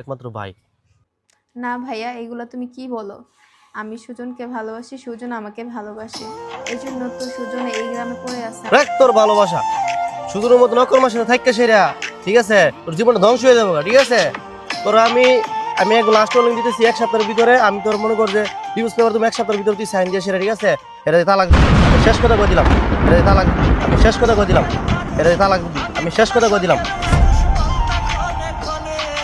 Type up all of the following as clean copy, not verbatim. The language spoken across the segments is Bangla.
একমাত্র ভাই। না ভাইয়া, এগুলো তুমি কি বলো? আমি সুজনকে ভালোবাসি, সুজন আমাকে ভালোবাসে। এই জন্য তো সুজন এই গ্রামে পড়ে আছে। রাখ তোর ভালোবাসা। সুদূরের মতো নকল মাসে থাকতে সেরা, ঠিক আছে? তোর জীবনটা ধ্বংস হয়ে যাবো, ঠিক আছে? তোর আমি আমি এক লাস্ট ওয়ার্নিং দিতেছি, 1 সপ্তাহের ভিতরে আমি তোর মনে কর যে ডিভোর্স পেপার তুমি 1 সপ্তাহের ভিতরে তুই সাইন দিয়ে সেরা, ঠিক আছে? এটা তালাক দিবি। আমি শেষ কথা কই দিলাম। এটা তালাক দিবি। আমি শেষ কথা কই দিলাম। এটা তালাক দিবি। আমি শেষ কথা কই দিলাম।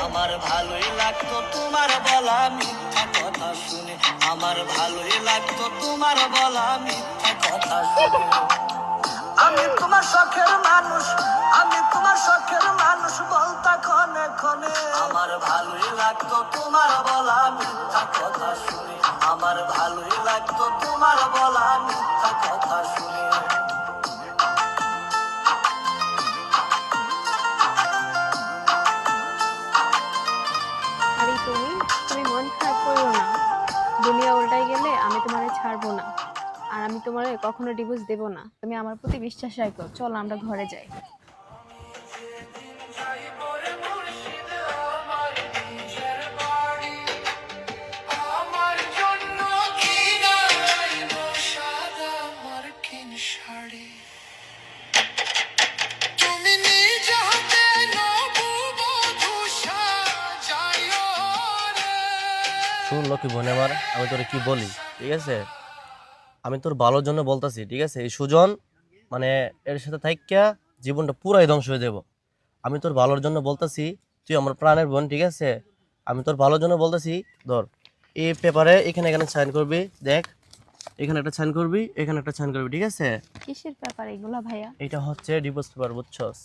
আমার ভালোই লাগতো তোমার বলা মিথ্যা কথা শুনে, আমার ভালোই লাগতো তোমার বলা মিথ্যা কথা শুনে। আমি তোমার শখের মানুষ, আমি তোমার শখের মানুষ বলতা ক্ষণে ক্ষণে। আমার ভালোই লাগতো তোমার বলা মিথ্যা কথা শুনে, আমার ভালোই লাগতো তোমার বলা মিথ্যা কথা শুনে। আরে তুমি তুমি মন খারাপ করো না। দুনিয়া উল্টাই গেলে আমি তোমারে ছাড়বো না, আর আমি তোমারে কখনো ডিভোর্স দেব না। তুমি আমার প্রতি বিশ্বাস রাখো। চলো আমরা ঘরে যাই। শুন লক্ষ্মী বোন আমার, আমি তোরে কি বলি, ঠিক আছে? আমি তোর ভালোর জন্য বলতাছি, ঠিক আছে? এই সুজন মানে এর সাথে থাইক্যা জীবনটা পুরাই ধ্বংস হয়ে যাব। আমি তোর ভালোর জন্য বলতাছি, তুই আমার প্রাণের বোন, ঠিক আছে? আমি তোর ভালোর জন্য বলতাছি, ধর এই পেপারে এখানে এখানে সাইন করবি, দেখ এখানে একটা সাইন করবি, এখানে একটা সাইন করবি, ঠিক আছে? কিসের ব্যাপার এগুলা ভাইয়া? এটা হচ্ছে ডিভোর্স পেপার, বুঝছস?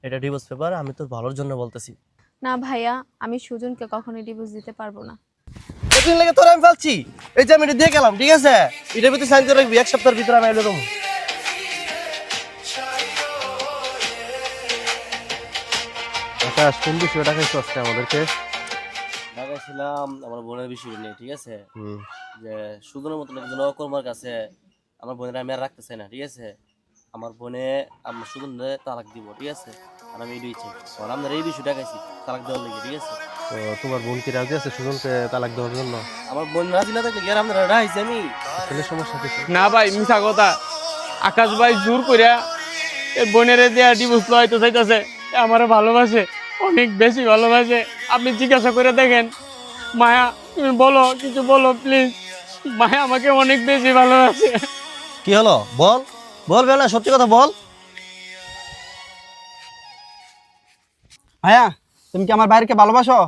এটা ডিভোর্স পেপার, আমি তোর ভালোর জন্য বলতাছি। না ভাইয়া, আমি সুজনকে কখনোই ডিভোর্স দিতে পারবো না। এদিন লেগে তোর আমি ফেলছি, এই যে আমি এটা দিয়ে গেলাম, ঠিক আছে? এটার ভিতরে সাইন করে রাখবি, 1 সপ্তাহের ভিতরে আমি এলো দেবো। আকাশ, কোন বিষয়ে ডাকাইছো আজকে আমাদেরকে? ঢাকায় আমার বোনের বিষয় নিয়ে, ঠিক আছে? হুম। যে সুদনের মতন একজন অকর্মার কাছে আমার বোনের আমি আর রাখতে চাই না, ঠিক আছে? আমার বোনে আমার সুদনের তালাক দিব, ঠিক আছে? আর আমি এটাই চাই। আর আপনার এই বিষয় দেখাইছি তালাক দেওয়ার লেগে, ঠিক আছে? তো তোমার বোন কি রাজি আছে সুজনকে তালাক দেওয়ার জন্য? আমার বোন রাজি না থাকলে কি আর আপনারা রাখছি আমি? ছেলের সমস্যা কিছু? না ভাই, মিছা কথা। আকাশ ভাই জোর করিয়া এই বোনেরে দেয়া ডিভোর্স লইতে চাইতেছে। আমারে ভালোবাসে, অনেক বেশি ভালোবাসে। আপনি জিজ্ঞাসা করে দেখেন। মায়া, তুমি বলো, কিছু বলো প্লিজ। মায়া আমাকে অনেক বেশি ভালোবাসে। কি হলো বল, বল বেলা সত্যি কথা বল। ভাইয়া, তুমি কি আমার বাইরকে ভালোবাসো?